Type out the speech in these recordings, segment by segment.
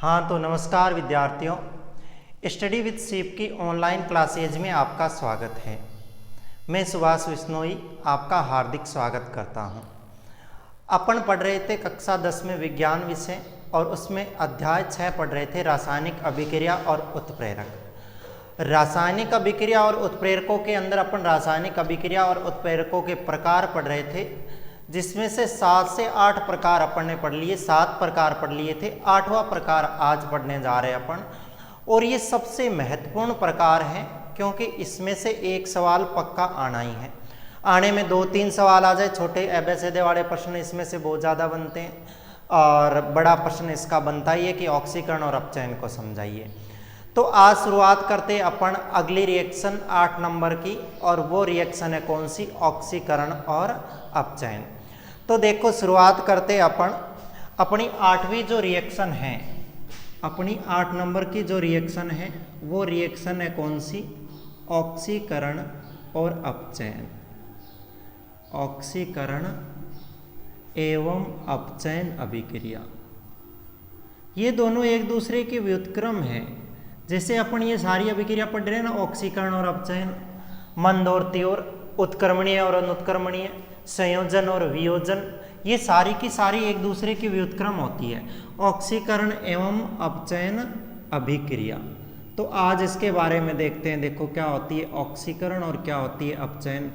हाँ तो नमस्कार विद्यार्थियों, स्टडी विद शिव की ऑनलाइन क्लासेज में आपका स्वागत है। मैं सुभाष विश्नोई आपका हार्दिक स्वागत करता हूँ। अपन पढ़ रहे थे कक्षा 10 में विज्ञान विषय और उसमें अध्याय 6 पढ़ रहे थे रासायनिक अभिक्रिया और उत्प्रेरक। रासायनिक अभिक्रिया और उत्प्रेरकों के अंदर अपन रासायनिक अभिक्रिया और उत्प्रेरकों के प्रकार पढ़ रहे थे, जिसमें से 7 से 8 प्रकार अपन ने पढ़ लिए। 7 प्रकार पढ़ लिए थे, 8वां प्रकार आज पढ़ने जा रहे हैं अपन। और ये सबसे महत्वपूर्ण प्रकार है क्योंकि इसमें से एक सवाल पक्का आना ही है। आने में 2-3 सवाल आ जाए, छोटे एबेसिडे वाले प्रश्न इसमें से बहुत ज़्यादा बनते हैं और बड़ा प्रश्न इसका बनता ही है कि ऑक्सीकरण और अपचयन को समझाइए। तो आज शुरुआत करते अपन अगली रिएक्शन 8 नंबर की, और वो रिएक्शन है कौन सी? ऑक्सीकरण और अपचयन। तो देखो शुरुआत करते अपन अपनी 8वीं जो रिएक्शन है, अपनी 8 नंबर की जो रिएक्शन है वो रिएक्शन है कौन सी? ऑक्सीकरण और अपचयन। ऑक्सीकरण एवं अपचयन अभिक्रिया, ये दोनों एक दूसरे के व्युत्क्रम है। जैसे अपन ये सारी अभिक्रिया पढ़ रहे हैं ना, ऑक्सीकरण और अपचयन, मंद और तीव्र, उत्क्रमणीय और अनुत्क्रमणीय, संयोजन और वियोजन, ये सारी की सारी एक दूसरे की व्युत्क्रम होती है। ऑक्सीकरण एवं अपचयन अभिक्रिया, तो आज इसके बारे में देखते हैं। देखो क्या होती है ऑक्सीकरण और क्या होती है अपचयन,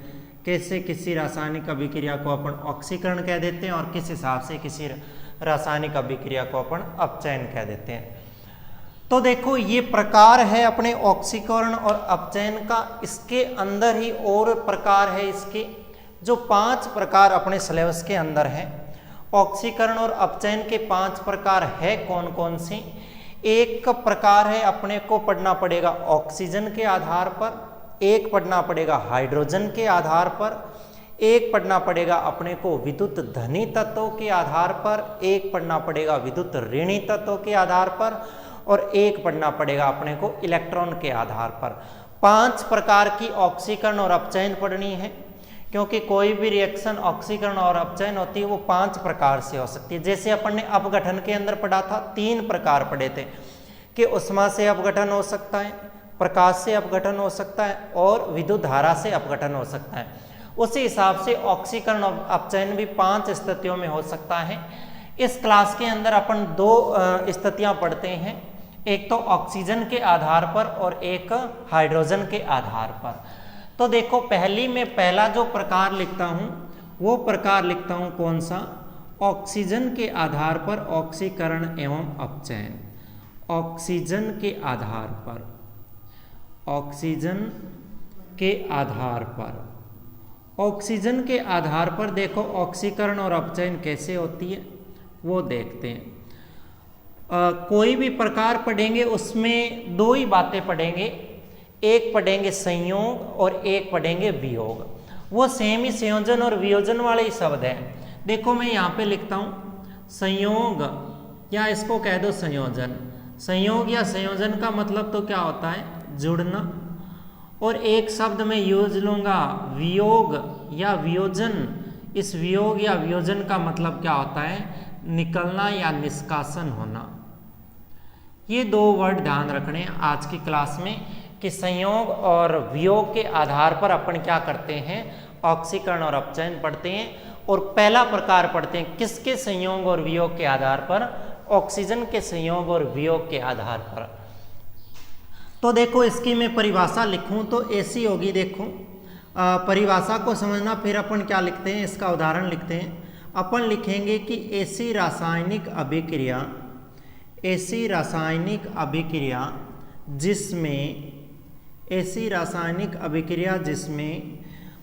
कैसे किसी रासायनिक अभिक्रिया को अपन ऑक्सीकरण कह देते हैं और किस हिसाब से किसी रासायनिक अभिक्रिया को अपन अपचयन कह देते हैं। तो देखो ये प्रकार है अपने ऑक्सीकरण और अपचयन का। इसके अंदर ही और प्रकार है इसके, जो 5 प्रकार अपने सिलेबस के अंदर है। ऑक्सीकरण और अपचयन के 5 प्रकार है कौन कौन से? एक प्रकार है अपने को पढ़ना पड़ेगा ऑक्सीजन के आधार पर, एक पढ़ना पड़ेगा हाइड्रोजन के आधार पर, एक पढ़ना पड़ेगा अपने को विद्युत धनी तत्वों के आधार पर, एक पढ़ना पड़ेगा विद्युत ऋणी तत्वों के आधार पर, और एक पढ़ना पड़ेगा अपने को इलेक्ट्रॉन के आधार पर। 5 प्रकार की ऑक्सीकरण और अपचयन पढ़नी है, क्योंकि कोई भी रिएक्शन ऑक्सीकरण और अपचयन होती है वो 5 प्रकार से हो सकती है। जैसे अपन ने अपघटन के अंदर पढ़ा था, 3 प्रकार पढ़े थे कि उष्मा से अपघटन हो सकता है, प्रकाश से अपघटन हो सकता है और विद्युत धारा से अपघटन हो सकता है। उसी हिसाब से ऑक्सीकरण और अपचयन भी 5 स्थितियों में हो सकता है। इस क्लास के अंदर अपन 2 स्थितियां पढ़ते हैं, एक तो ऑक्सीजन के आधार पर और एक हाइड्रोजन के आधार पर। तो देखो पहली में पहला जो प्रकार लिखता हूं वो प्रकार लिखता हूं कौन सा? ऑक्सीजन के आधार पर ऑक्सीकरण एवं अपचयन। ऑक्सीजन के आधार पर, ऑक्सीजन के आधार पर, ऑक्सीजन के आधार पर देखो ऑक्सीकरण और अपचयन कैसे होती है वो देखते हैं। कोई भी प्रकार पढ़ेंगे उसमें 2 ही बातें पढ़ेंगे, एक पढ़ेंगे संयोग और एक पढ़ेंगे वियोग। वो सेम ही संयोजन और वियोजन वाले ही शब्द हैं। देखो मैं यहाँ पे लिखता हूँ संयोग, या इसको कह दो संयोजन। संयोग या संयोजन का मतलब तो क्या होता है? जुड़ना। और एक शब्द में यूज लूंगा वियोग या वियोजन। इस वियोग या वियोजन का मतलब क्या होता है? निकलना या निष्कासन होना। ये 2 वर्ड ध्यान रखने हैं आज की क्लास में कि संयोग और वियोग के आधार पर अपन क्या करते हैं? ऑक्सीकरण और अपचयन पढ़ते हैं। और पहला प्रकार पढ़ते हैं किसके संयोग और वियोग के आधार पर? ऑक्सीजन के संयोग और वियोग के आधार पर। तो देखो इसकी मैं परिभाषा लिखूं तो ऐसी होगी। देखो परिभाषा को समझना, फिर अपन क्या लिखते हैं इसका उदाहरण लिखते हैं। अपन लिखेंगे कि ऐसी रासायनिक अभिक्रिया, ऐसी रासायनिक अभिक्रिया जिसमें, ऐसी रासायनिक अभिक्रिया जिसमें,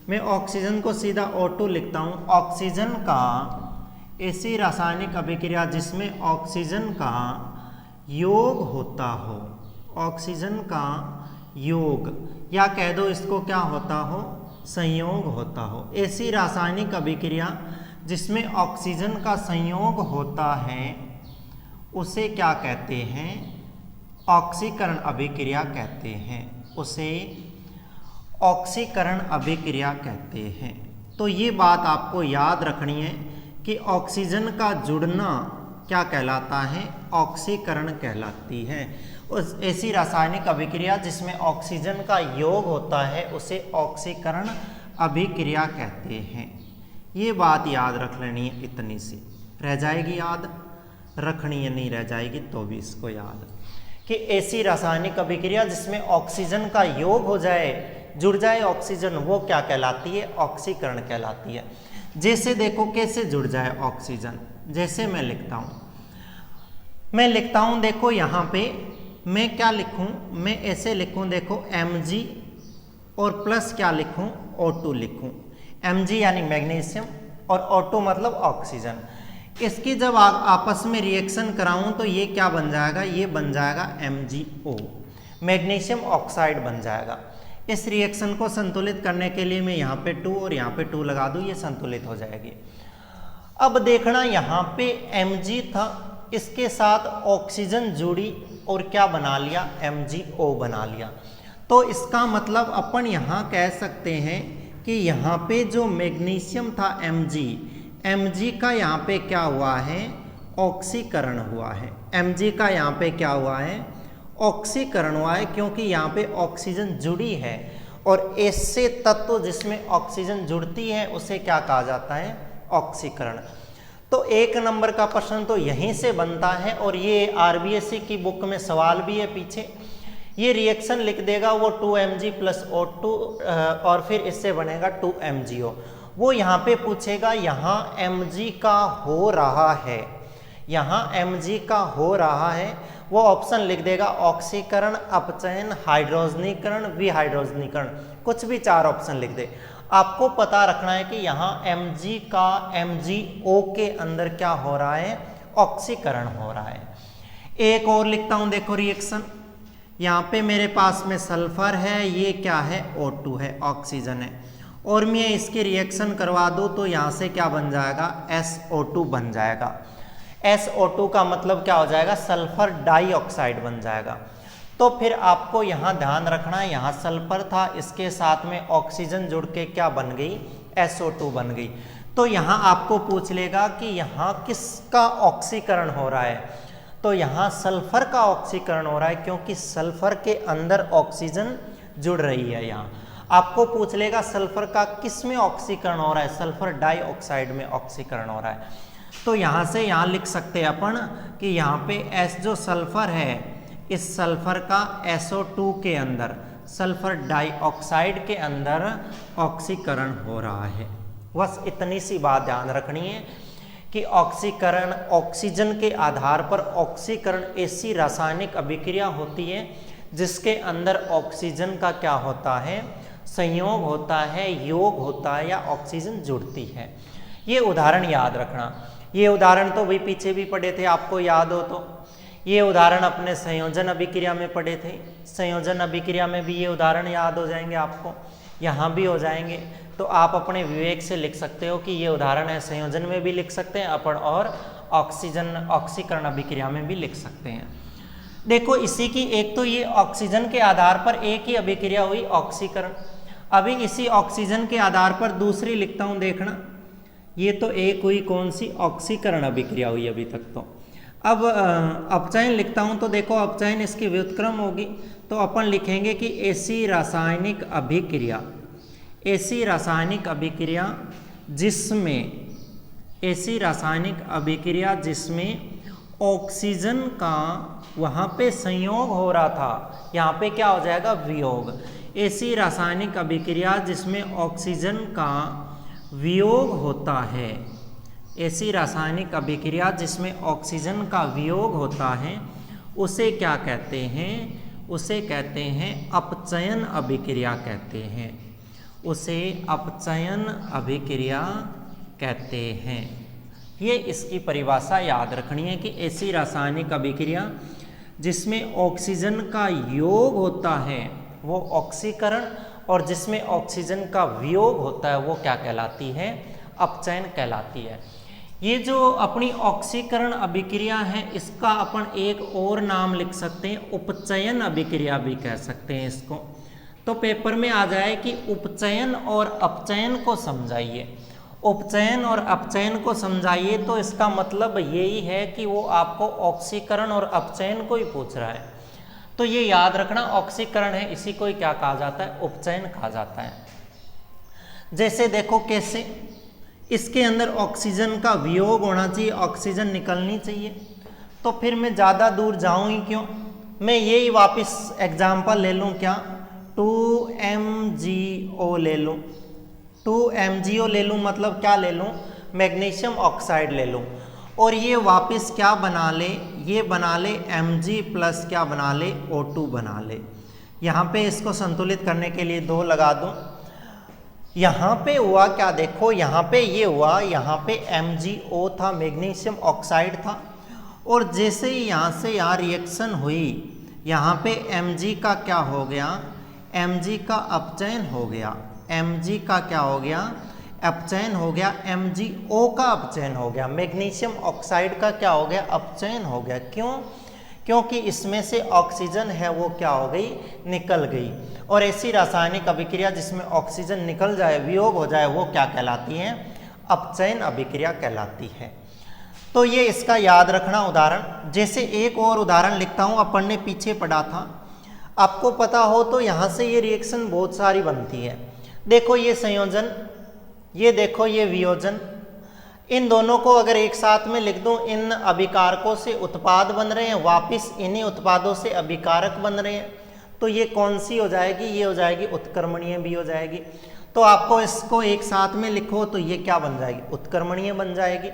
मैं ऑक्सीजन को सीधा O2 लिखता हूँ, ऑक्सीजन का, ऐसी रासायनिक अभिक्रिया जिसमें ऑक्सीजन का योग होता हो, ऑक्सीजन का योग, या कह दो इसको क्या होता हो? संयोग होता हो। ऐसी रासायनिक अभिक्रिया जिसमें ऑक्सीजन का संयोग होता है उसे क्या कहते हैं? ऑक्सीकरण अभिक्रिया कहते हैं। उसे ऑक्सीकरण अभिक्रिया कहते हैं। तो ये बात आपको याद रखनी है कि ऑक्सीजन का जुड़ना क्या कहलाता है? ऑक्सीकरण कहलाती है। उस ऐसी रासायनिक अभिक्रिया जिसमें ऑक्सीजन का योग होता है उसे ऑक्सीकरण अभिक्रिया कहते हैं। ये बात याद रख लेनी है, इतनी सी रह जाएगी याद, रखनी है नहीं रह जाएगी तो भी इसको याद, कि ऐसी रासायनिक अभिक्रिया जिसमें ऑक्सीजन का योग हो जाए, जुड़ जाए ऑक्सीजन, वो क्या कहलाती है? ऑक्सीकरण कहलाती है। जैसे देखो कैसे जुड़ जाए ऑक्सीजन, जैसे मैं लिखता हूं देखो यहाँ पे मैं क्या लिखूं, मैं ऐसे लिखूं देखो Mg और प्लस क्या लिखूं? O2 लिखूं। Mg यानी मैग्नीशियम और O2 मतलब ऑक्सीजन। इसकी जब आपस में रिएक्शन कराऊं तो ये क्या बन जाएगा? ये बन जाएगा MgO, मैग्नीशियम ऑक्साइड बन जाएगा। इस रिएक्शन को संतुलित करने के लिए मैं यहाँ पे 2 और यहाँ पे 2 लगा दूँ, ये संतुलित हो जाएगी। अब देखना यहाँ पे Mg था, इसके साथ ऑक्सीजन जुड़ी और क्या बना लिया? MgO बना लिया। तो इसका मतलब अपन यहाँ कह सकते हैं कि यहाँ पे जो मैग्नीशियम था Mg का यहाँ पे क्या हुआ है? ऑक्सीकरण हुआ है। Mg का यहाँ पे क्या हुआ है? ऑक्सीकरण हुआ है, क्योंकि यहाँ पे ऑक्सीजन जुड़ी है और ऐसे तत्व जिसमें ऑक्सीजन जुड़ती है उसे क्या कहा जाता है? ऑक्सीकरण। तो 1 नंबर का प्रश्न तो यहीं से बनता है और ये आरबीएससी की बुक में सवाल भी है पीछे। ये रिएक्शन लिख देगा वो 2Mg प्लस O2 और फिर इससे बनेगा 2MgO। वो यहाँ पे पूछेगा यहाँ Mg का हो रहा है, यहाँ Mg का हो रहा है, वो ऑप्शन लिख देगा ऑक्सीकरण, अपचयन, हाइड्रोजनीकरण, विहाइड्रोजनीकरण, कुछ भी 4 ऑप्शन लिख दे। आपको पता रखना है कि यहाँ Mg का MgO के अंदर क्या हो रहा है? ऑक्सीकरण हो रहा है। एक और लिखता हूँ देखो रिएक्शन, यहाँ पे मेरे पास में सल्फर है, ये क्या है? O2 है, ऑक्सीजन है, और मैं इसकी रिएक्शन करवा दूँ तो यहाँ से क्या बन जाएगा? SO2 बन जाएगा। SO2 का मतलब क्या हो जाएगा? सल्फर डाइऑक्साइड बन जाएगा। तो फिर आपको यहाँ ध्यान रखना है, यहाँ सल्फर था, इसके साथ में ऑक्सीजन जुड़ के क्या बन गई? SO2 बन गई। तो यहाँ आपको पूछ लेगा कि यहाँ किसका ऑक्सीकरण हो रहा है? तो यहाँ सल्फर का ऑक्सीकरण हो रहा है, क्योंकि सल्फर के अंदर ऑक्सीजन जुड़ रही है। यहाँ आपको पूछ लेगा सल्फर का किस में ऑक्सीकरण हो रहा है? सल्फर डाइऑक्साइड में ऑक्सीकरण हो रहा है। तो यहाँ से यहाँ लिख सकते हैं अपन कि यहाँ पे S जो सल्फर है, इस सल्फर का SO2 के अंदर, सल्फर डाइऑक्साइड के अंदर ऑक्सीकरण हो रहा है। बस इतनी सी बात ध्यान रखनी है कि ऑक्सीकरण, ऑक्सीजन के आधार पर ऑक्सीकरण ऐसी रासायनिक अभिक्रिया होती है जिसके अंदर ऑक्सीजन का क्या होता है? संयोग होता है, योग होता है या ऑक्सीजन जुड़ती है। ये उदाहरण याद रखना। ये उदाहरण तो भाई पीछे भी पढ़े थे, आपको याद हो तो। ये उदाहरण अपने संयोजन अभिक्रिया में पढ़े थे, संयोजन अभिक्रिया में भी ये उदाहरण याद हो जाएंगे आपको, यहाँ भी हो जाएंगे। तो आप अपने विवेक से लिख सकते हो कि ये उदाहरण है, संयोजन में भी लिख सकते हैं अपन और ऑक्सीकरण अभिक्रिया में भी लिख सकते हैं। देखो इसी की एक तो ये ऑक्सीजन के आधार पर एक ही अभिक्रिया हुई, ऑक्सीकरण। अभी इसी ऑक्सीजन के आधार पर दूसरी लिखता हूँ, देखना। ये तो एक हुई, कौन सी? ऑक्सीकरण अभिक्रिया हुई अभी तक तो। अब अपचयन लिखता हूँ तो देखो अपचयन इसकी व्युत्क्रम होगी, तो अपन लिखेंगे कि ऐसी रासायनिक अभिक्रिया, ऐसी रासायनिक अभिक्रिया जिसमें ऑक्सीजन का वहाँ पे संयोग हो रहा था, यहाँ पे क्या हो जाएगा? वियोग। ऐसी रासायनिक अभिक्रिया जिसमें ऑक्सीजन का वियोग होता है, ऐसी रासायनिक अभिक्रिया जिसमें ऑक्सीजन का वियोग होता है उसे क्या कहते हैं? उसे कहते हैं अपचयन अभिक्रिया कहते हैं, उसे अपचयन अभिक्रिया कहते हैं। ये इसकी परिभाषा याद रखनी है कि ऐसी रासायनिक अभिक्रिया जिसमें ऑक्सीजन का योग होता है वो ऑक्सीकरण, और जिसमें ऑक्सीजन का वियोग होता है वो क्या कहलाती है? अपचयन कहलाती है। ये जो अपनी ऑक्सीकरण अभिक्रिया है इसका अपन एक और नाम लिख सकते हैं, उपचयन अभिक्रिया भी कह सकते हैं इसको। तो पेपर में आ जाए कि उपचयन और अपचयन को समझाइए। उपचयन और अपचयन को समझाइए, तो इसका मतलब यही है कि वो आपको ऑक्सीकरण और अपचयन को ही पूछ रहा है। तो ये याद रखना, ऑक्सीकरण है, इसी को ही क्या कहा जाता है, उपचयन कहा जाता है। जैसे देखो कैसे, इसके अंदर ऑक्सीजन का वियोग होना चाहिए, ऑक्सीजन निकलनी चाहिए, तो फिर मैं ज़्यादा दूर जाऊँ ही क्यों, मैं यही वापस एग्जाम्पल ले लूँ, क्या 2MgO ले लूँ, 2MgO ले लूँ, मतलब क्या ले लूँ, मैग्नीशियम ऑक्साइड ले लूँ, और ये वापस क्या बना ले, ये बना ले Mg प्लस क्या बना ले, O2 बना ले। यहाँ पे इसको संतुलित करने के लिए 2 लगा दूँ। यहाँ पे हुआ क्या, देखो यहाँ पे ये हुआ, यहाँ पे MgO था, मैग्नीशियम ऑक्साइड था, और जैसे ही यहाँ से यहाँ रिएक्शन हुई, यहाँ पे Mg का क्या हो गया, Mg का अपचयन हो गया, Mg का क्या हो गया, अपचयन हो गया, MgO का अपचयन हो गया, मैग्नीशियम ऑक्साइड का क्या हो गया, अपचयन हो गया। क्यों, क्योंकि इसमें से ऑक्सीजन है वो क्या हो गई, निकल गई। और ऐसी रासायनिक अभिक्रिया जिसमें ऑक्सीजन निकल जाए, वियोग हो जाए, वो क्या कहलाती है, अपचयन अभिक्रिया कहलाती है। तो ये इसका याद रखना उदाहरण। जैसे एक और उदाहरण लिखता हूँ, अपन ने पीछे पढ़ा था, आपको पता हो तो यहाँ से ये रिएक्शन बहुत सारी बनती है। देखो ये संयोजन, ये देखो ये वियोजन, इन दोनों को अगर एक साथ में लिख दूं, इन अभिकारकों से उत्पाद बन रहे हैं, वापस इन्हीं उत्पादों से अभिकारक बन रहे हैं, तो ये कौन सी हो जाएगी, ये हो जाएगी उत्क्रमणीय भी हो जाएगी। तो आपको इसको एक साथ में लिखो तो ये क्या बन जाएगी, उत्क्रमणीय बन जाएगी।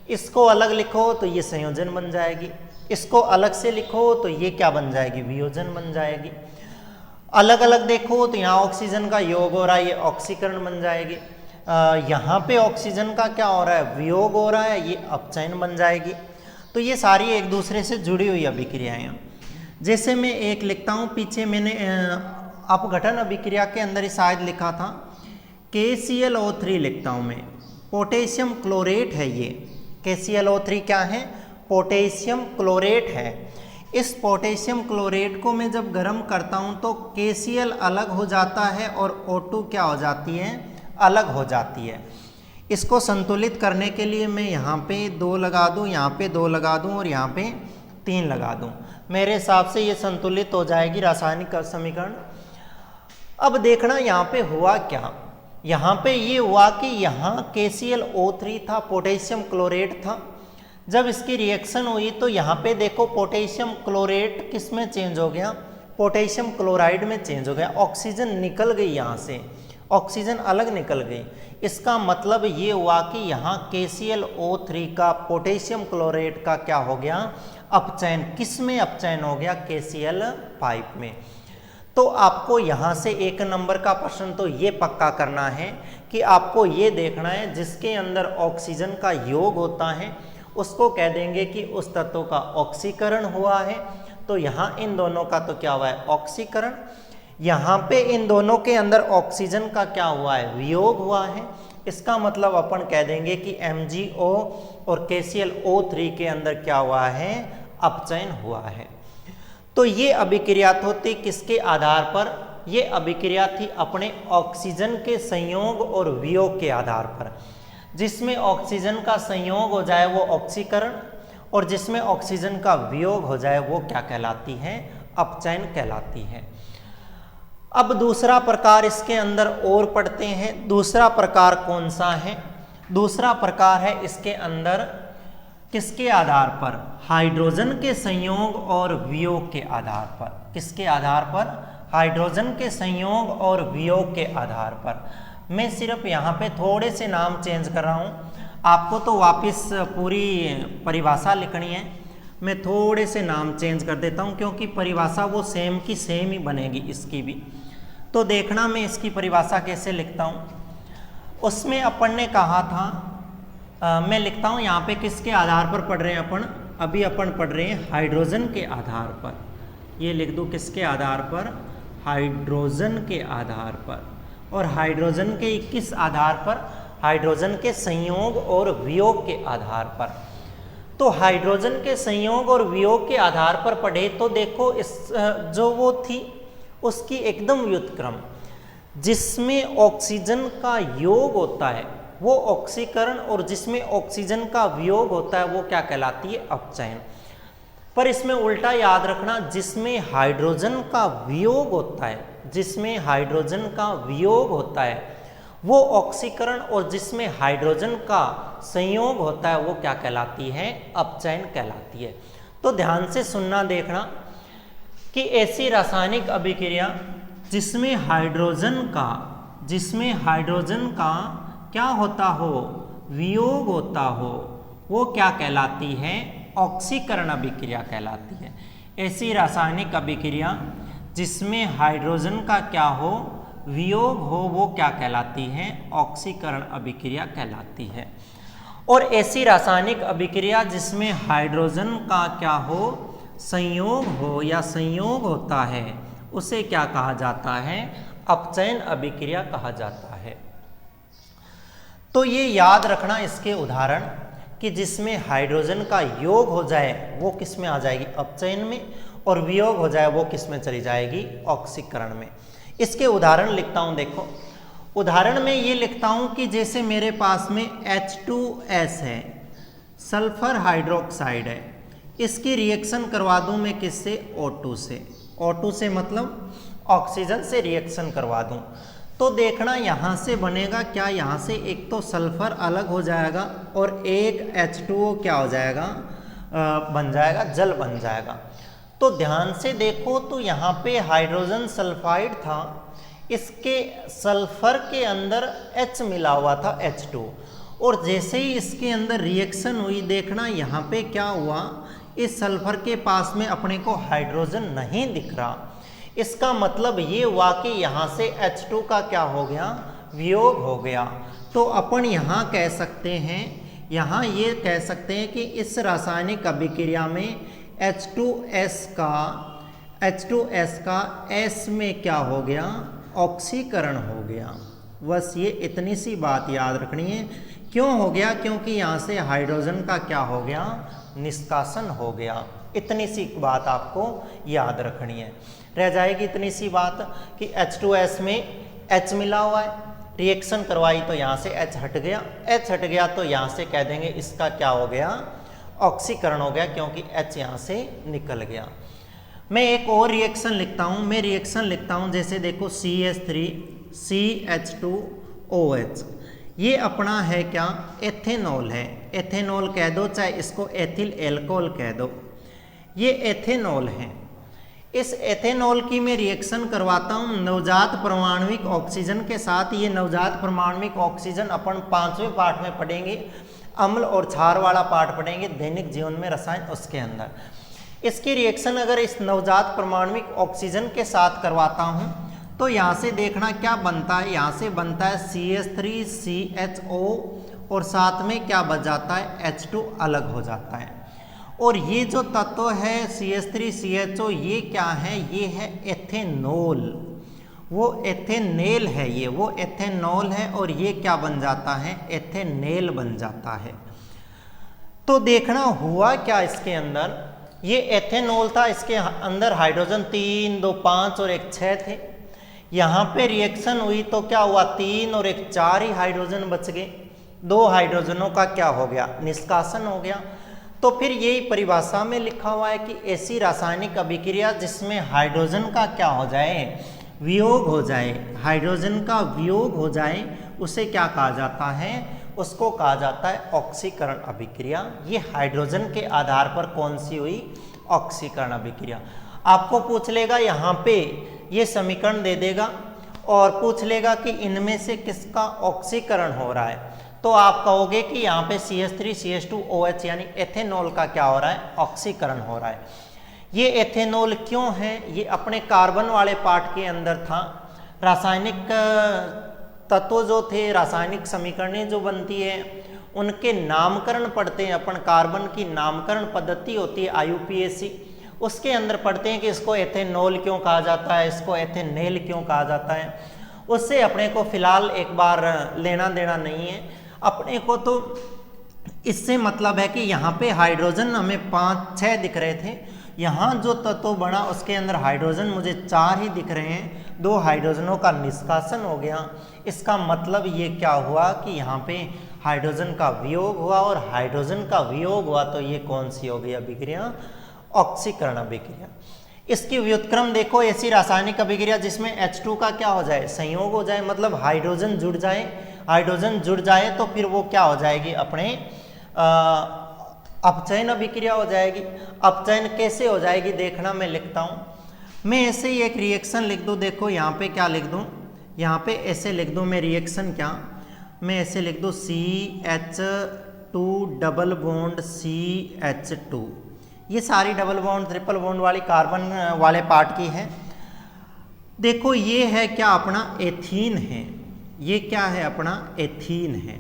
इसको अलग लिखो तो ये संयोजन बन जाएगी, इसको अलग से लिखो तो ये क्या बन जाएगी, वियोजन बन जाएगी। अलग अलग देखो तो यहाँ ऑक्सीजन का योग हो रहा है, ये ऑक्सीकरण बन जाएगी। यहाँ पे ऑक्सीजन का क्या हो रहा है, वियोग हो रहा है, ये अपचयन बन जाएगी। तो ये सारी एक दूसरे से जुड़ी हुई अभिक्रियाएं। जैसे मैं एक लिखता हूँ, पीछे मैंने अपघटन अभिक्रिया के अंदर ही शायद लिखा था, KClO3 लिखता हूँ मैं, पोटेशियम क्लोरेट है ये, KClO3 क्या है, पोटेशियम क्लोरेट है। इस पोटेशियम क्लोरेट को मैं जब गर्म करता हूँ तो KCl अलग हो जाता है और O2 क्या हो जाती है, अलग हो जाती है। इसको संतुलित करने के लिए मैं यहाँ पे 2 लगा दूँ, यहाँ पे 2 लगा दूँ और यहाँ पे 3 लगा दूँ, मेरे हिसाब से ये संतुलित हो जाएगी रासायनिक समीकरण। अब देखना यहाँ पे हुआ क्या, यहाँ पे ये हुआ कि यहाँ KClO3 था, पोटेशियम क्लोरेट था, जब इसकी रिएक्शन हुई तो यहाँ पे देखो पोटेशियम क्लोरेट किस में चेंज हो गया, पोटेशियम क्लोराइड में चेंज हो गया, ऑक्सीजन निकल गई, यहाँ से ऑक्सीजन अलग निकल गई। इसका मतलब ये हुआ कि यहाँ KClO3 का पोटेशियम क्लोरेट का क्या हो गया, अपचयन। किस में अपचयन हो गया, KCl5 में। तो आपको यहाँ से 1 नंबर का प्रश्न तो ये पक्का करना है कि आपको ये देखना है जिसके अंदर ऑक्सीजन का योग होता है उसको कह देंगे कि उस तत्व का ऑक्सीकरण हुआ है। तो यहाँ इन दोनों का तो क्या हुआ है, ऑक्सीकरण। यहाँ पे इन दोनों के अंदर ऑक्सीजन का क्या हुआ है, वियोग हुआ है। इसका मतलब अपन कह देंगे कि MgO और KClO3 के अंदर क्या हुआ है, अपचयन हुआ है। तो ये अभिक्रिया थी किसके आधार पर, ये अभिक्रिया थी अपने ऑक्सीजन के संयोग और वियोग के आधार पर। जिसमें ऑक्सीजन का संयोग हो जाए वो ऑक्सीकरण, और जिसमें ऑक्सीजन का वियोग हो जाए वो क्या कहलाती है, अपचयन कहलाती है। अब दूसरा प्रकार इसके अंदर और पढ़ते हैं। दूसरा प्रकार कौन सा है, दूसरा प्रकार है इसके अंदर किसके आधार पर, हाइड्रोजन के संयोग और वियोग के आधार पर। किसके आधार पर, हाइड्रोजन के संयोग और वियोग के आधार पर। मैं सिर्फ यहाँ पे थोड़े से नाम चेंज कर रहा हूँ, आपको तो वापस पूरी परिभाषा लिखनी है। मैं थोड़े से नाम चेंज कर देता हूँ क्योंकि परिभाषा वो सेम की सेम ही बनेगी इसकी भी। तो देखना मैं इसकी परिभाषा कैसे लिखता हूँ। उसमें अपन ने कहा था, मैं लिखता हूँ यहाँ पे किसके आधार पर पढ़ रहे हैं अपन, अभी अपन पढ़ रहे हैं हाइड्रोजन के आधार पर। ये लिख दूँ किसके आधार पर, हाइड्रोजन के आधार पर। और हाइड्रोजन के किस आधार पर, हाइड्रोजन के संयोग और वियोग के आधार पर। तो हाइड्रोजन के संयोग और वियोग के आधार पर पढ़े तो देखो इस जो वो थी उसकी एकदम व्युत्क्रम, जिसमें ऑक्सीजन का योग होता है वो ऑक्सीकरण और जिसमें ऑक्सीजन का वियोग होता है वो क्या कहलाती है, अपचयन। पर इसमें उल्टा याद रखना, जिसमें हाइड्रोजन का वियोग होता है, जिसमें हाइड्रोजन का वियोग होता है वो ऑक्सीकरण, और जिसमें हाइड्रोजन का संयोग होता है वो क्या कहलाती है, अपचयन कहलाती है। तो ध्यान से सुनना देखना कि ऐसी रासायनिक अभिक्रिया जिसमें हाइड्रोजन का क्या होता हो, वियोग होता हो, वो क्या कहलाती है, ऑक्सीकरण अभिक्रिया कहलाती है। ऐसी रासायनिक अभिक्रिया जिसमें हाइड्रोजन का क्या हो, वियोग हो, वो क्या कहलाती है, ऑक्सीकरण अभिक्रिया कहलाती है। और ऐसी रासायनिक अभिक्रिया जिसमें हाइड्रोजन का क्या हो, संयोग हो या संयोग होता है, उसे क्या कहा जाता है, अपचयन अभिक्रिया कहा जाता है। तो ये याद रखना इसके उदाहरण कि जिसमें हाइड्रोजन का योग हो जाए वो किस में आ जाएगी, अपचयन में, और वियोग हो जाए वो किस में चली जाएगी, ऑक्सीकरण में। इसके उदाहरण लिखता हूं, देखो उदाहरण में ये लिखता हूं कि जैसे मेरे पास में H2S है, सल्फर हाइड्रोक्साइड है, इसकी रिएक्शन करवा दूं मैं किससे, O2 से। O2 से मतलब ऑक्सीजन से रिएक्शन करवा दूं तो देखना यहाँ से बनेगा क्या, यहाँ से एक तो सल्फर अलग हो जाएगा और एक H2O क्या हो जाएगा, बन जाएगा, जल बन जाएगा। तो ध्यान से देखो तो यहाँ पे हाइड्रोजन सल्फाइड था, इसके सल्फर के अंदर H मिला हुआ था, H2, और जैसे ही इसके अंदर रिएक्शन हुई देखना यहाँ पे क्या हुआ, इस सल्फर के पास में अपने को हाइड्रोजन नहीं दिख रहा। इसका मतलब ये हुआ कि यहाँ से H2 का क्या हो गया, वियोग हो गया। तो अपन यहाँ कह सकते हैं, यहाँ ये कह सकते हैं कि इस रासायनिक अभिक्रिया में H2S का S में क्या हो गया, ऑक्सीकरण हो गया। बस ये इतनी सी बात याद रखनी है। क्यों हो गया, क्योंकि यहाँ से हाइड्रोजन का क्या हो गया, निष्कासन हो गया। इतनी सी बात आपको याद रखनी है। रह जाएगी इतनी सी बात कि H2S में H मिला हुआ है, रिएक्शन करवाई तो यहाँ से H हट गया, H हट गया तो यहाँ से कह देंगे इसका क्या हो गया, ऑक्सीकरण हो गया, क्योंकि H यहाँ से निकल गया। मैं एक और रिएक्शन लिखता हूँ, मैं रिएक्शन लिखता हूँ जैसे देखो CH3CH2OH, ये अपना है क्या, एथेनॉल है। एथेनॉल कह दो, चाहे इसको एथिल एल्कोहल कह दो, ये एथेनॉल है। इस एथेनॉल की मैं रिएक्शन करवाता हूँ नवजात परमाणविक ऑक्सीजन के साथ। ये नवजात परमाणविक ऑक्सीजन अपन 5वें पार्ट में पढ़ेंगे, अम्ल और क्षार वाला पार्ट पढ़ेंगे दैनिक जीवन में रसायन, उसके अंदर इसकी रिएक्शन अगर इस नवजात परमाणविक ऑक्सीजन के साथ करवाता हूँ तो यहाँ से देखना क्या बनता है, यहाँ से बनता है CH3CHO और साथ में क्या बच जाता है, H2 अलग हो जाता है। और ये जो तत्व है CH3CHO, ये क्या है, ये है एथेनॉल, वो एथेनेल है, ये वो एथेनॉल है, और ये क्या बन जाता है, एथेनेल बन जाता है। तो देखना हुआ क्या इसके अंदर, ये एथेनॉल था, इसके अंदर हाइड्रोजन 3, 2, 5 और 1, 6 थे। यहाँ पे रिएक्शन हुई तो क्या हुआ, 3 और 1, 4 ही हाइड्रोजन बच गए, 2 हाइड्रोजनों का क्या हो गया, निष्कासन हो गया। तो फिर यही परिभाषा में लिखा हुआ है कि ऐसी रासायनिक अभिक्रिया जिसमें हाइड्रोजन का क्या हो जाए, वियोग हो जाए, हाइड्रोजन का वियोग हो जाए, उसे क्या कहा जाता है, उसको कहा जाता है ऑक्सीकरण अभिक्रिया। ये हाइड्रोजन के आधार पर कौन सी हुई, ऑक्सीकरण अभिक्रिया। आपको पूछ लेगा यहाँ पे, ये समीकरण दे देगा और पूछ लेगा कि इनमें से किसका ऑक्सीकरण हो रहा है, तो आप कहोगे कि यहाँ पे CH3CH2OH यानी एथेनॉल का क्या हो रहा है, ऑक्सीकरण हो रहा है। ये एथेनॉल क्यों है, ये अपने कार्बन वाले पार्ट के अंदर था। रासायनिक तत्व जो थे, रासायनिक समीकरणें जो बनती है, उनके नामकरण पढ़ते हैं अपन। कार्बन की नामकरण पद्धति होती है IUPAC, उसके अंदर पढ़ते हैं कि इसको एथेनॉल क्यों कहा जाता है, इसको एथेनेल क्यों कहा जाता है। उससे अपने को फिलहाल एक बार लेना देना नहीं है। अपने को तो इससे मतलब है कि यहाँ पे हाइड्रोजन हमें 5-6 दिख रहे थे, यहाँ जो तत्व बना उसके अंदर हाइड्रोजन मुझे 4 ही दिख रहे हैं, 2 हाइड्रोजनों का निष्कासन हो गया। इसका मतलब ये क्या हुआ कि यहाँ पे हाइड्रोजन का वियोग हुआ, और हाइड्रोजन का वियोग हुआ तो ये कौन सी हो गई अभिक्रिया? ऑक्सीकरण अभिक्रिया। इसकी व्युत्क्रम देखो, ऐसी रासायनिक अभिक्रिया जिसमें H2 का क्या हो जाए? संयोग हो जाए, मतलब हाइड्रोजन जुड़ जाए। हाइड्रोजन जुड़ जाए तो फिर वो क्या हो जाएगी? अपने अपचयन अभिक्रिया हो जाएगी। अपचयन कैसे हो जाएगी देखना, मैं लिखता हूँ। मैं ऐसे ही एक रिएक्शन लिख दूँ, देखो यहाँ पे क्या लिख दूँ, यहाँ पे ऐसे लिख दूँ मैं रिएक्शन, क्या मैं ऐसे लिख दूँ CH2 डबल बॉन्ड CH2। ये सारी डबल बॉन्ड ट्रिपल बॉन्ड वाली कार्बन वाले पार्ट की है। देखो ये है क्या? अपना एथीन है। ये क्या है? अपना एथीन है।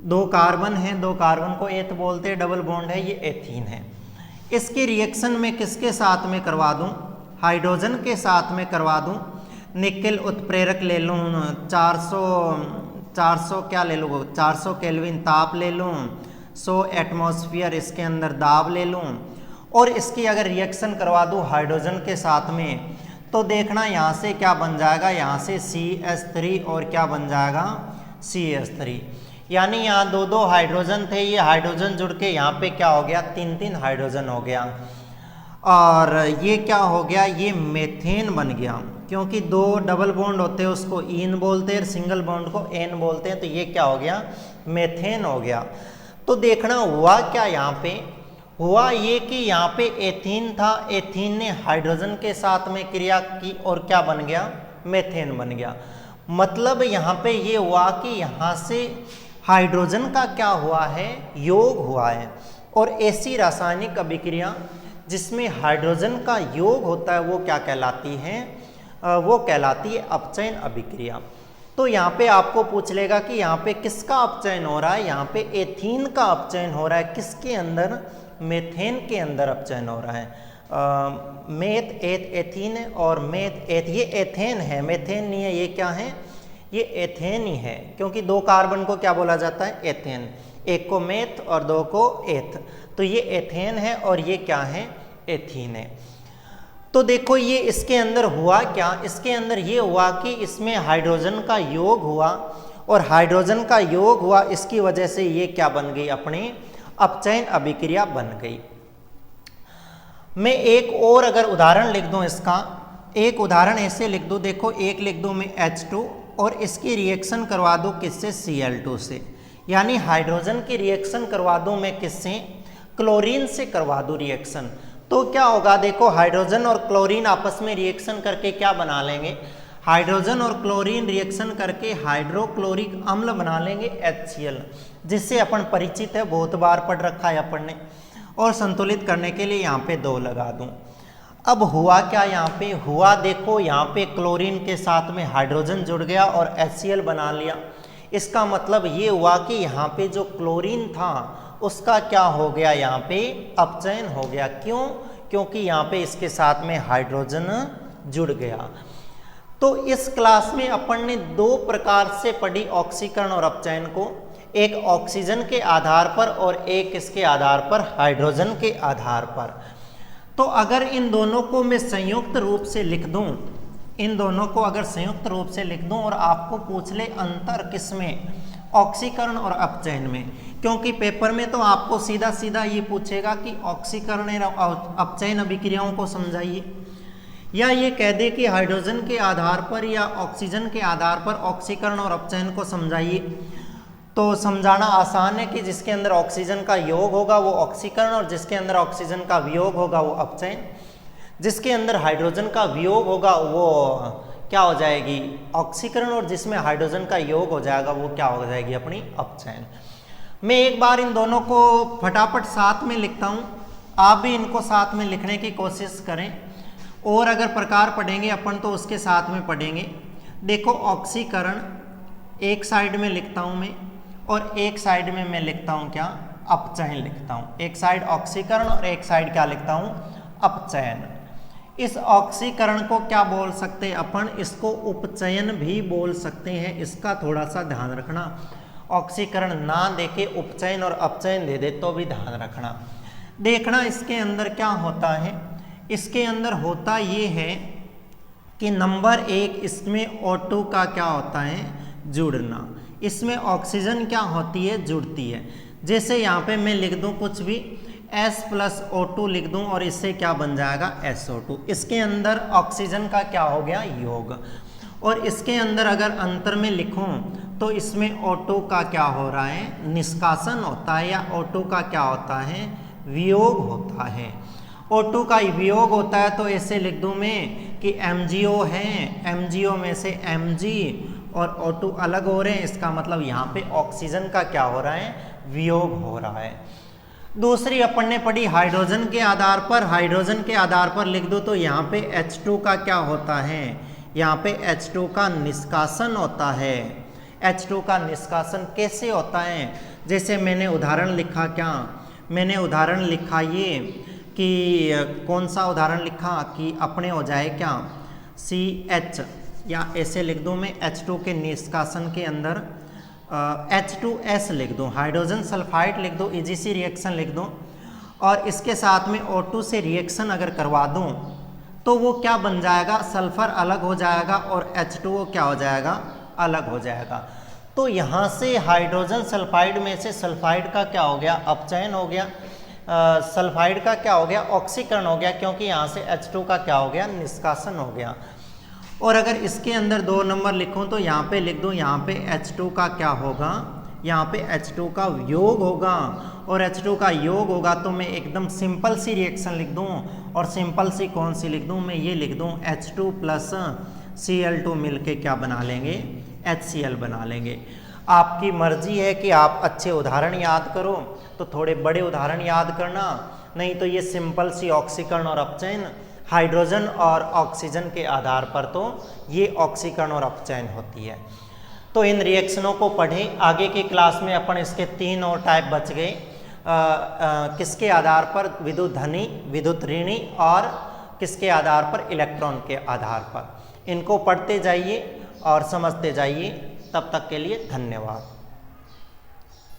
2 कार्बन है, 2 कार्बन को एथ बोलते हैं, डबल बॉन्ड है, ये एथीन है। इसकी रिएक्शन में किसके साथ में करवा दूं? हाइड्रोजन के साथ में करवा दूं। निकेल उत्प्रेरक ले लूँ, 400 क्या ले लूँ? 400 केल्विन ताप ले लूँ, 100 एटमॉस्फेयर इसके अंदर दाब ले लूँ, और इसकी अगर रिएक्शन करवा दूँ हाइड्रोजन के साथ में, तो देखना यहाँ से क्या बन जाएगा? यहाँ से CH3 और क्या बन जाएगा? CH3। यानी यहाँ 2 हाइड्रोजन थे, ये हाइड्रोजन जुड़ के यहाँ पे क्या हो गया? 3 हाइड्रोजन हो गया, और ये क्या हो गया? ये मेथेन बन गया, क्योंकि 2 डबल बॉन्ड होते हैं उसको ईन बोलते हैं, सिंगल बॉन्ड को एन बोलते हैं, तो ये क्या हो गया? मेथेन हो गया। तो देखना हुआ क्या यहाँ पे? हुआ ये कि यहाँ पे एथीन था, एथीन ने हाइड्रोजन के साथ में क्रिया की और क्या बन गया? मेथेन बन गया। मतलब यहाँ पे ये हुआ कि यहाँ से हाइड्रोजन का क्या हुआ है? योग हुआ है। और ऐसी रासायनिक अभिक्रिया जिसमें हाइड्रोजन का योग होता है वो क्या कहलाती है? वो कहलाती है अपचयन अभिक्रिया। तो यहाँ पे आपको पूछ लेगा कि यहाँ पे किसका अपचयन हो रहा है? यहाँ पे एथीन का अपचयन हो रहा है। किसके अंदर? मेथेन के अंदर अपचयन हो रहा है। मेथ एथ एथीन है, और मेथ एथ ये एथेन है, मेथेन नहीं है। ये क्या है? ये एथेन ही है, क्योंकि 2 कार्बन को क्या बोला जाता है? एथेन। एक को मेथ और 2 को एथ, तो ये एथेन है और ये क्या है? एथीन है। तो देखो ये इसके अंदर हुआ क्या? इसके अंदर ये हुआ कि इसमें हाइड्रोजन का योग हुआ, और हाइड्रोजन का योग हुआ इसकी वजह से ये क्या बन गई? अपनी अपचयन अभिक्रिया बन गई। मैं एक और अगर उदाहरण लिख दूं इसका, एक उदाहरण ऐसे लिख दूं, देखो एक लिख दूं मैं H2 और इसकी रिएक्शन करवा दूं किससे? Cl2 से। यानी हाइड्रोजन की रिएक्शन करवा दूं मैं किससे? क्लोरीन से करवा दूं रिएक्शन। तो क्या होगा? देखो हाइड्रोजन और क्लोरीन आपस में रिएक्शन करके क्या बना लेंगे? हाइड्रोजन और क्लोरीन रिएक्शन करके हाइड्रोक्लोरिक अम्ल बना लेंगे HCl, जिससे अपन परिचित है, बहुत बार पढ़ रखा है अपन ने। और संतुलित करने के लिए यहाँ पे 2 लगा दूं। अब हुआ क्या यहाँ पे? हुआ देखो यहाँ पे क्लोरीन के साथ में हाइड्रोजन जुड़ गया और HCl बना लिया। इसका मतलब ये हुआ कि यहाँ पे जो क्लोरीन था उसका क्या हो गया? यहाँ पे अपचयन हो गया। क्यों? क्योंकि यहाँ पे इसके साथ में हाइड्रोजन जुड़ गया। तो इस क्लास में अपन ने 2 प्रकार से पढ़ी ऑक्सीकरण और अपचयन को, एक ऑक्सीजन के आधार पर और एक इसके आधार पर हाइड्रोजन के आधार पर। तो अगर इन दोनों को मैं संयुक्त रूप से लिख दूं, इन दोनों को अगर संयुक्त रूप से लिख दूं और आपको पूछ ले अंतर किसमें? ऑक्सीकरण और अपचयन में। क्योंकि पेपर में तो आपको सीधा सीधा ये पूछेगा कि ऑक्सीकरण और अपचयन अभिक्रियाओं को समझाइए, या ये कह दे कि हाइड्रोजन के आधार पर या ऑक्सीजन के आधार पर ऑक्सीकरण और अपचयन को समझाइए। तो समझाना आसान है कि जिसके अंदर ऑक्सीजन का योग होगा वो ऑक्सीकरण, और जिसके अंदर ऑक्सीजन का वियोग होगा वो अपचयन। जिसके अंदर हाइड्रोजन का वियोग होगा वो क्या हो जाएगी? ऑक्सीकरण, और जिसमें हाइड्रोजन का योग हो जाएगा वो क्या हो जाएगी? अपनी अपचयन। मैं एक बार इन दोनों को फटाफट साथ में लिखता हूँ, आप भी इनको साथ में लिखने की कोशिश करें, और अगर प्रकार पढ़ेंगे अपन तो उसके साथ में पढ़ेंगे। देखो ऑक्सीकरण एक साइड में लिखता हूँ मैं, और एक साइड में मैं लिखता हूँ क्या? अपचयन लिखता हूँ। एक साइड ऑक्सीकरण और एक साइड क्या लिखता हूँ? अपचयन। इस ऑक्सीकरण को क्या बोल सकते हैं अपन? इसको उपचयन भी बोल सकते हैं। इसका थोड़ा सा ध्यान रखना, ऑक्सीकरण ना देके उपचयन और अपचयन दे दे तो भी ध्यान रखना। देखना इसके अंदर क्या होता है। इसके अंदर होता ये है कि नंबर 1 इसमें O2 का क्या होता है, जुड़ना। इसमें ऑक्सीजन क्या होती है, जुड़ती है। जैसे यहाँ पे मैं लिख दूँ कुछ भी S + O2 लिख दूँ और इससे क्या बन जाएगा, SO2। इसके अंदर ऑक्सीजन का क्या हो गया, योग। और इसके अंदर अगर अंतर में लिखूं तो इसमें O2 का क्या हो रहा है, निष्कासन होता है, या O2 का क्या होता है, वियोग होता है। O2 का वियोग होता है तो ऐसे लिख दूं मैं कि MgO है, MgO में से Mg और O2 अलग हो रहे हैं, इसका मतलब यहाँ पे ऑक्सीजन का क्या हो रहा है, वियोग हो रहा है। दूसरी अपन ने पढ़ी हाइड्रोजन के आधार पर। हाइड्रोजन के आधार पर लिख दो तो यहाँ पे H2 का क्या होता है, यहाँ पे H2 का निष्कासन होता है। H2 का निष्कासन कैसे होता है, जैसे मैंने उदाहरण लिखा, क्या मैंने उदाहरण लिखा ये कि कौन सा उदाहरण लिखा कि अपने हो जाए क्या CH, या ऐसे लिख दूँ मैं H2 के निष्कासन के अंदर H2S लिख दूँ, हाइड्रोजन सल्फाइड लिख दो, EGC रिएक्शन लिख दूँ, और इसके साथ में O2 से रिएक्शन अगर करवा दूँ तो वो क्या बन जाएगा, सल्फर अलग हो जाएगा और H2O क्या हो जाएगा, अलग हो जाएगा। तो यहाँ से हाइड्रोजन सल्फाइड में से सल्फाइड का क्या हो गया, अपचयन हो गया, सल्फाइड का क्या हो गया, ऑक्सीकरण हो गया, क्योंकि यहाँ से H2 का क्या हो गया, निष्कासन हो गया। और अगर इसके अंदर 2 नंबर लिखूं तो यहाँ पे लिख दूँ, यहाँ पे H2 का क्या होगा, यहाँ पे H2 का योग होगा, और H2 का योग होगा तो मैं एकदम सिंपल सी रिएक्शन लिख दूँ, और सिंपल सी कौन सी लिख दूँ, मैं ये लिख दूँ H2 + Cl2 मिलके क्या बना लेंगे, HCl बना लेंगे। आपकी मर्जी है कि आप अच्छे उदाहरण याद करो तो थोड़े बड़े उदाहरण याद करना, नहीं तो ये सिंपल सी ऑक्सीकरण और अपचयन हाइड्रोजन और ऑक्सीजन के आधार पर तो ये ऑक्सीकरण और अपचयन होती है। तो इन रिएक्शनों को पढ़ें। आगे की क्लास में अपन इसके 3 और टाइप बच गए, किसके आधार पर, विद्युत धनी, विद्युत ऋणी, और किसके आधार पर, इलेक्ट्रॉन के आधार पर। इनको पढ़ते जाइए और समझते जाइए। तब तक के लिए धन्यवाद।